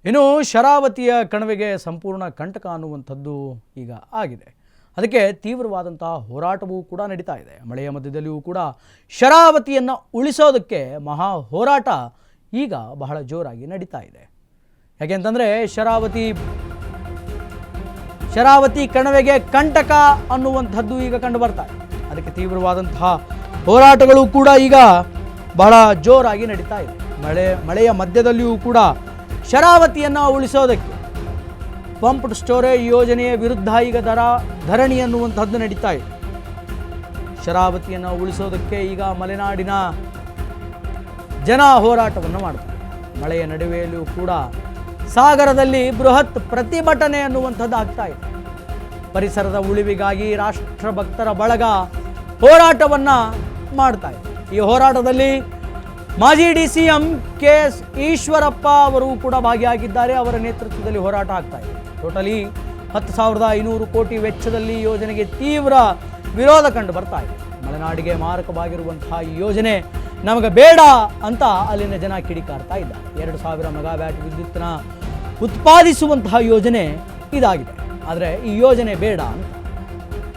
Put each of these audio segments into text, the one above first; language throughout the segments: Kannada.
ಇನ್ನು ಶರಾವತಿಯ ಕಣಿವೆಗೆ ಸಂಪೂರ್ಣ ಕಂಟಕ ಅನ್ನುವಂಥದ್ದು ಈಗ ಆಗಿದೆ. ಅದಕ್ಕೆ ತೀವ್ರವಾದಂತಹ ಹೋರಾಟವೂ ಕೂಡ ನಡೀತಾ ಇದೆ. ಮಳೆಯ ಮಧ್ಯದಲ್ಲಿಯೂ ಕೂಡ ಶರಾವತಿಯನ್ನು ಉಳಿಸೋದಕ್ಕೆ ಮಹಾ ಹೋರಾಟ ಈಗ ಬಹಳ ಜೋರಾಗಿ ನಡೀತಾ ಇದೆ. ಯಾಕೆಂತಂದರೆ ಶರಾವತಿ ಕಣಿವೆಗೆ ಕಂಟಕ ಅನ್ನುವಂಥದ್ದು ಈಗ ಕಂಡು ಬರ್ತಾ ಇದೆ. ಅದಕ್ಕೆ ತೀವ್ರವಾದಂತಹ ಹೋರಾಟಗಳು ಕೂಡ ಈಗ ಬಹಳ ಜೋರಾಗಿ ನಡೀತಾ ಇದೆ. ಮಳೆಯ ಮಧ್ಯದಲ್ಲಿಯೂ ಕೂಡ ಶರಾವತಿಯನ್ನು ಉಳಿಸೋದಕ್ಕೆ ಪಂಪ್ಡ್ ಸ್ಟೋರೇಜ್ ಯೋಜನೆಯ ವಿರುದ್ಧ ಈಗ ಧರಣಿ ಅನ್ನುವಂಥದ್ದು ನಡೀತಾ ಇದೆ. ಶರಾವತಿಯನ್ನು ಉಳಿಸೋದಕ್ಕೆ ಈಗ ಮಲೆನಾಡಿನ ಜನ ಹೋರಾಟವನ್ನು ಮಾಡ್ತಾರೆ. ಮಳೆಯ ನಡುವೆಯಲ್ಲಿಯೂ ಕೂಡ ಸಾಗರದಲ್ಲಿ ಬೃಹತ್ ಪ್ರತಿಭಟನೆ ಅನ್ನುವಂಥದ್ದು ಆಗ್ತಾ ಇದೆ. ಪರಿಸರದ ಉಳಿವಿಗಾಗಿ ರಾಷ್ಟ್ರಭಕ್ತರ ಬಳಗ ಹೋರಾಟವನ್ನು ಮಾಡ್ತಾ ಇದೆ. ಈ ಹೋರಾಟದಲ್ಲಿ ಮಾಜಿ DCM KS ಈಶ್ವರಪ್ಪ ಅವರು ಕೂಡ ಭಾಗಿಯಾಗಿದ್ದಾರೆ. ಅವರ ನೇತೃತ್ವದಲ್ಲಿ ಹೋರಾಟ ಆಗ್ತಾ ಇದೆ. ಟೋಟಲಿ 10,500 ಕೋಟಿ ವೆಚ್ಚದಲ್ಲಿ ಯೋಜನೆಗೆ ತೀವ್ರ ವಿರೋಧ ಕಂಡು ಬರ್ತಾ ಇದೆ. ಮಲೆನಾಡಿಗೆ ಮಾರಕವಾಗಿರುವಂತಹ ಈ ಯೋಜನೆ ನಮಗೆ ಬೇಡ ಅಂತ ಅಲ್ಲಿನ ಜನ ಕಿಡಿಕಾರ್ತಾ ಇದ್ದಾರೆ. 2,000 ಮೆಗಾವ್ಯಾಟ್ ವಿದ್ಯುತ್ತನ್ನ ಉತ್ಪಾದಿಸುವಂತಹ ಯೋಜನೆ ಇದಾಗಿದೆ. ಆದರೆ ಈ ಯೋಜನೆ ಬೇಡ ಅಂತ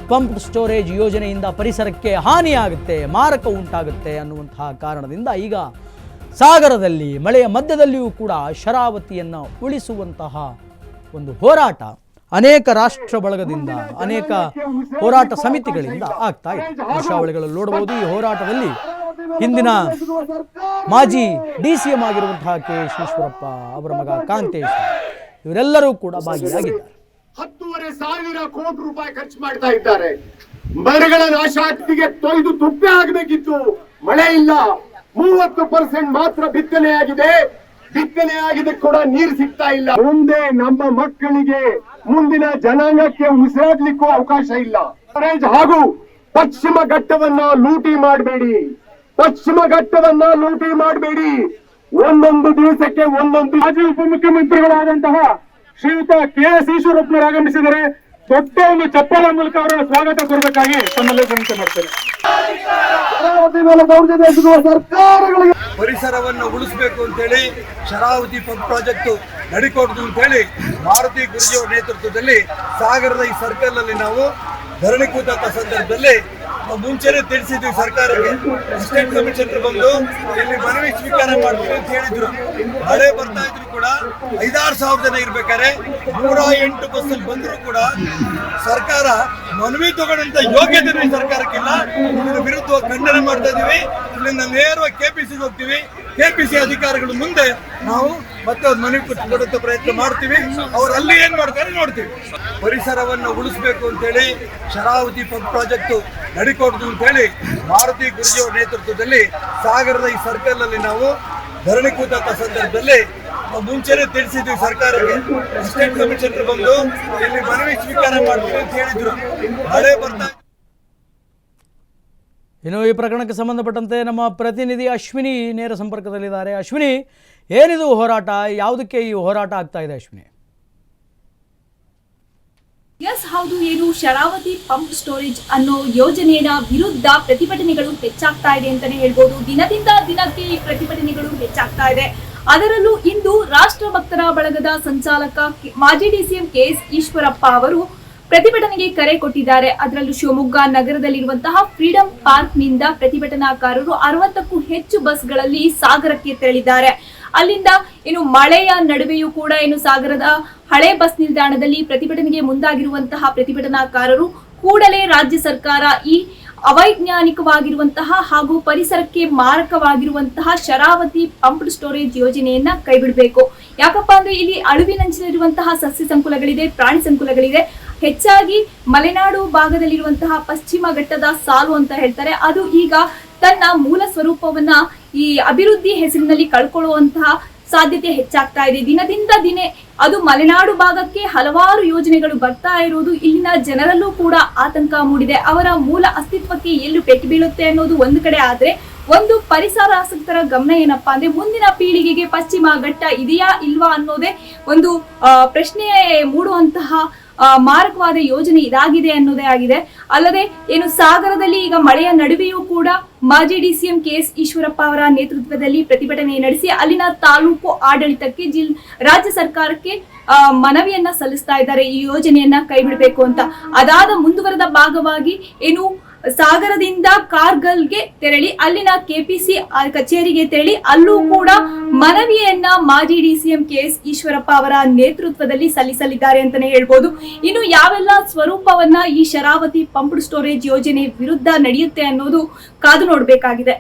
ಪಂಪ್ಡ್ ಸ್ಟೋರೇಜ್ ಯೋಜನೆಯಿಂದ ಪರಿಸರಕ್ಕೆ ಹಾನಿಯಾಗುತ್ತೆ, ಮಾರಕ ಉಂಟಾಗುತ್ತೆ ಅನ್ನುವಂತಹ ಕಾರಣದಿಂದ ಈಗ ಸಾಗರದಲ್ಲಿ ಮಳೆಯ ಮಧ್ಯದಲ್ಲಿಯೂ ಕೂಡ ಶರಾವತಿಯನ್ನು ಉಳಿಸುವಂತಹ ಒಂದು ಹೋರಾಟ ಅನೇಕ ರಾಷ್ಟ್ರ ಬಳಗದಿಂದ, ಅನೇಕ ಹೋರಾಟ ಸಮಿತಿಗಳಿಂದ ಆಗ್ತಾ ಇದೆ. ದೃಶ್ಯಾವಳಿಗಳಲ್ಲಿ ನೋಡಬಹುದು. ಈ ಹೋರಾಟದಲ್ಲಿ ಹಿಂದಿನ ಮಾಜಿ DCM ಆಗಿರುವಂತಹ KS ಈಶ್ವರಪ್ಪ, ಅವರ ಮಗ ಕಾಂತೇಶ್, ಇವರೆಲ್ಲರೂ ಕೂಡ ಭಾಗಿಯಾಗಿದ್ದಾರೆ. 10,500 ಕೋಟಿ ರೂಪಾಯಿ ಖರ್ಚು ಮಾಡ್ತಾ ಇದ್ದಾರೆ. ಮರಗಳ ನಾಶಾತಿಗೆ ತೊಯ್ದು ತುಪ್ಪೆ ಆಗಬೇಕಿತ್ತು, ಮಳೆ ಇಲ್ಲ. 30% ಮಾತ್ರ ಬಿತ್ತನೆಯಾಗಿದೆ. ಬಿತ್ತನೆಯಾಗಿದೆ ಕೂಡ ನೀರು ಸಿಗ್ತಾ ಇಲ್ಲ. ಮುಂದೆ ನಮ್ಮ ಮಕ್ಕಳಿಗೆ, ಮುಂದಿನ ಜನಾಂಗಕ್ಕೆ ಉಸಿರಾಡ್ಲಿಕ್ಕೂ ಅವಕಾಶ ಇಲ್ಲ. ಹಾಗೂ ಪಶ್ಚಿಮ ಘಟ್ಟವನ್ನ ಲೂಟಿ ಮಾಡಬೇಡಿ, ಪಶ್ಚಿಮ ಘಟ್ಟವನ್ನ ಲೂಟಿ ಮಾಡಬೇಡಿ. ಒಂದೊಂದು ದಿವಸಕ್ಕೆ ಒಂದೊಂದು ಮಾಜಿ ಉಪಮುಖ್ಯಮಂತ್ರಿಗಳಾದಂತಹ ಶ್ರೀಯುತ KS ಈಶ್ವರಪ್ಪನವರು ಆಗಮಿಸಿದರೆ ದೊಡ್ಡ ಒಂದು ಚಪ್ಪಾಳೆ ಮೂಲಕ ಅವರ ಸ್ವಾಗತ ಕೊಡಬೇಕಾಗಿ ತಮ್ಮಲ್ಲಿ ವಿನಂತಿ ಮಾಡ್ತೇನೆ. ಸರ್ಕಾರಗಳಿಗೆ ಪರಿಸರವನ್ನು ಉಳಿಸಬೇಕು ಅಂತೇಳಿ ಶರಾವತಿ ಪಂಪ್ ಪ್ರಾಜೆಕ್ಟ್ ನಡಿಕೊಡುದು ಅಂತೇಳಿ ಮಾರುತಿ ಗುರುಜಿಯವರ ನೇತೃತ್ವದಲ್ಲಿ ಸಾಗರದ ಈ ಸರ್ಕಲ್ ಅಲ್ಲಿ ನಾವು ಧರಣಿ ಕೂತಂತ ಸಂದರ್ಭದಲ್ಲಿ ನಾವು ಮುಂಚೆನೆ ತಿಳಿಸಿದ್ವಿ ಸರ್ಕಾರಕ್ಕೆ. ಅಸಿಸ್ಟೆಂಟ್ ಕಮಿಷನರ್ ಬಂದು ಇಲ್ಲಿ ಮನವಿ ಸ್ವೀಕಾರ ಮಾಡ್ತೀವಿ ಅಂತ ಹೇಳಿದ್ರು. ಮಳೆ ಬರ್ತಾ ಇದ್ರು ಕೂಡ 5,000 ಸಾವಿರ ಜನ ಇರ್ಬೇಕಾದ್ರೆ 108 ಬಸ್ಸಲ್ಲಿ ಬಂದರೂ ಕೂಡ ಸರ್ಕಾರ ಮನವಿ ತಗೊಂಡಂತ ಯೋಗ್ಯತೆ ಸರ್ಕಾರಕ್ಕಿಲ್ಲ. ಇದರ ವಿರುದ್ಧ ಖಂಡನೆ ಮಾಡ್ತಾ ಇದೀವಿ. ಇಲ್ಲಿಂದ ನೇರವಾಗಿ KPCಗೆ ಹೋಗ್ತೀವಿ. KPC ಅಧಿಕಾರಿಗಳ ಮುಂದೆ ನಾವು ಮತ್ತೆ ಮನವಿ ಕೊಡುವಂತ ಪ್ರಯತ್ನ ಮಾಡ್ತೀವಿ. ಅವ್ರು ಅಲ್ಲಿ ಏನ್ ಮಾಡ್ತಾರೆ ನೋಡ್ತೀವಿ. ಪರಿಸರವನ್ನು ಉಳಿಸಬೇಕು ಅಂತೇಳಿ ಶರಾವತಿ ಪಂಪ್ ಪ್ರಾಜೆಕ್ಟ್ ನಡಿಕೊಡುದು ಅಂತೇಳಿ ಮಾರುತಿ ಗುರುಜಿಯವರ ನೇತೃತ್ವದಲ್ಲಿ ಸಾಗರದ ಈ ಸರ್ಕಲ್ ಅಲ್ಲಿ ನಾವು ಧರಣಿ ಕೂತಂತ ಸಂದರ್ಭದಲ್ಲಿ ನಾವು ಮುಂಚೆನೆ ತಿಳಿಸಿದ್ವಿ ಸರ್ಕಾರಕ್ಕೆ. ಅಸಿಸ್ಟೆಂಟ್ ಕಮಿಷನರ್ ಬಂದು ಇಲ್ಲಿ ಮನವಿ ಸ್ವೀಕಾರ ಮಾಡ್ತೀವಿ ಅಂತ ಹೇಳಿದ್ರು. ಮಳೆ ಬರ್ತಾ ಇನ್ನು ಈ ಪ್ರಕರಣಕ್ಕೆ ಸಂಬಂಧಪಟ್ಟಂತೆ ನಮ್ಮ ಪ್ರತಿನಿಧಿ ಅಶ್ವಿನಿ ನೇರ ಸಂಪರ್ಕದಲ್ಲಿದ್ದಾರೆ. ಅಶ್ವಿನಿ, ಏನಿದು ಹೋರಾಟ? ಯಾವುದಕ್ಕೆ ಈ ಹೋರಾಟ ಆಗ್ತಾ ಇದೆ ಅಶ್ವಿನಿ? ಹೌದು, ಏನು ಶರಾವತಿ ಪಂಪ್ ಸ್ಟೋರೇಜ್ ಅನ್ನೋ ಯೋಜನೆಯ ವಿರುದ್ಧ ಪ್ರತಿಭಟನೆಗಳು ಹೆಚ್ಚಾಗ್ತಾ ಇದೆ ಅಂತಾನೆ ಹೇಳ್ಬೋದು. ದಿನದಿಂದ ದಿನಕ್ಕೆ ಈ ಪ್ರತಿಭಟನೆಗಳು ಹೆಚ್ಚಾಗ್ತಾ ಇದೆ. ಅದರಲ್ಲೂ ಇಂದು ರಾಷ್ಟ್ರ ಭಕ್ತರ ಬಳಗದ ಸಂಚಾಲಕ ಮಾಜಿ DCM KS ಈಶ್ವರಪ್ಪ ಅವರು ಪ್ರತಿಭಟನೆಗೆ ಕರೆ ಕೊಟ್ಟಿದ್ದಾರೆ. ಅದರಲ್ಲೂ ಶಿವಮೊಗ್ಗ ನಗರದಲ್ಲಿರುವಂತಹ ಫ್ರೀಡಂ ಪಾರ್ಕ್ ನಿಂದ ಪ್ರತಿಭಟನಾಕಾರರು 60ಕ್ಕೂ ಹೆಚ್ಚು ಬಸ್ಗಳಲ್ಲಿ ಸಾಗರಕ್ಕೆ ತೆರಳಿದ್ದಾರೆ. ಅಲ್ಲಿಂದ ಇನ್ನು ಮಳೆಯ ನಡುವೆಯೂ ಕೂಡ ಇನ್ನು ಸಾಗರದ ಹಳೆ ಬಸ್ ನಿಲ್ದಾಣದಲ್ಲಿ ಪ್ರತಿಭಟನೆಗೆ ಮುಂದಾಗಿರುವಂತಹ ಪ್ರತಿಭಟನಾಕಾರರು ಕೂಡಲೇ ರಾಜ್ಯ ಸರ್ಕಾರ ಈ ಅವೈಜ್ಞಾನಿಕವಾಗಿರುವಂತಹ ಹಾಗೂ ಪರಿಸರಕ್ಕೆ ಮಾರಕವಾಗಿರುವಂತಹ ಶರಾವತಿ ಪಂಪ್ಡ್ ಸ್ಟೋರೇಜ್ ಯೋಜನೆಯನ್ನ ಕೈಬಿಡಬೇಕು. ಯಾಕಪ್ಪ ಅಂದ್ರೆ ಇಲ್ಲಿ ಅಳಿವಿನಂಚಿನಲ್ಲಿರುವಂತಹ ಸಸ್ಯ ಸಂಕುಲಗಳಿದೆ, ಪ್ರಾಣಿ ಸಂಕುಲಗಳಿದೆ. ಹೆಚ್ಚಾಗಿ ಮಲೆನಾಡು ಭಾಗದಲ್ಲಿರುವಂತಹ ಪಶ್ಚಿಮ ಘಟ್ಟದ ಸಾಲು ಅಂತ ಹೇಳ್ತಾರೆ, ಅದು ಈಗ ತನ್ನ ಮೂಲ ಸ್ವರೂಪವನ್ನ ಈ ಅಭಿವೃದ್ಧಿ ಹೆಸರಿನಲ್ಲಿ ಕಳ್ಕೊಳ್ಳುವಂತಹ ಸಾಧ್ಯತೆ ಹೆಚ್ಚಾಗ್ತಾ ಇದೆ. ದಿನದಿಂದ ದಿನೇ ಅದು ಮಲೆನಾಡು ಭಾಗಕ್ಕೆ ಹಲವಾರು ಯೋಜನೆಗಳು ಬರ್ತಾ ಇರುವುದು ಇಲ್ಲಿನ ಜನರಲ್ಲೂ ಕೂಡ ಆತಂಕ ಮೂಡಿದೆ. ಅವರ ಮೂಲ ಅಸ್ತಿತ್ವಕ್ಕೆ ಎಲ್ಲೂ ಪೆಟ್ಟು ಬೀಳುತ್ತೆ ಅನ್ನೋದು ಒಂದು ಕಡೆ ಆದ್ರೆ, ಒಂದು ಪರಿಸರ ಆಸಕ್ತರ ಗಮನ ಏನಪ್ಪಾ ಅಂದ್ರೆ ಮುಂದಿನ ಪೀಳಿಗೆಗೆ ಪಶ್ಚಿಮ ಘಟ್ಟ ಇದೆಯಾ ಇಲ್ವಾ ಅನ್ನೋದೇ ಒಂದು ಪ್ರಶ್ನೆ ಮೂಡುವಂತಹ ಮಾರಕವಾದ ಯೋಜನೆ ಇದಾಗಿದೆ ಅನ್ನೋದೇ ಆಗಿದೆ. ಅಲ್ಲದೆ ಏನು ಸಾಗರದಲ್ಲಿ ಈಗ ಮಳೆಯ ನಡುವೆಯೂ ಕೂಡ ಮಾಜಿ ಡಿಸಿಎಂ KS ಈಶ್ವರಪ್ಪ ಅವರ ನೇತೃತ್ವದಲ್ಲಿ ಪ್ರತಿಭಟನೆ ನಡೆಸಿ ಅಲ್ಲಿನ ತಾಲೂಕು ಆಡಳಿತಕ್ಕೆ ರಾಜ್ಯ ಸರ್ಕಾರಕ್ಕೆ ಮನವಿಯನ್ನ ಸಲ್ಲಿಸ್ತಾ ಇದ್ದಾರೆ ಈ ಯೋಜನೆಯನ್ನ ಕೈ ಬಿಡಬೇಕು ಅಂತ. ಅದಾದ ಮುಂದುವರೆದ ಭಾಗವಾಗಿ ಏನು ಸಾಗರದಿಂದ ಕಾರ್ಗಲ್ಗೆ ತೆರಳಿ ಅಲ್ಲಿನ KPC ಕಚೇರಿಗೆ ತೆರಳಿ ಅಲ್ಲೂ ಕೂಡ ಮನವಿಯನ್ನ ಮಾಜಿ ಡಿಸಿಎಂ KS ಈಶ್ವರಪ್ಪ ಅವರ ನೇತೃತ್ವದಲ್ಲಿ ಸಲ್ಲಿಸಲಿದ್ದಾರೆ ಅಂತಾನೆ ಹೇಳ್ಬೋದು. ಇನ್ನು ಯಾವೆಲ್ಲ ಸ್ವರೂಪವನ್ನ ಈ ಶರಾವತಿ ಪಂಪ್ಡ್ ಸ್ಟೋರೇಜ್ ಯೋಜನೆ ವಿರುದ್ಧ ನಡೆಯುತ್ತೆ ಅನ್ನೋದು ಕಾದು ನೋಡಬೇಕಾಗಿದೆ.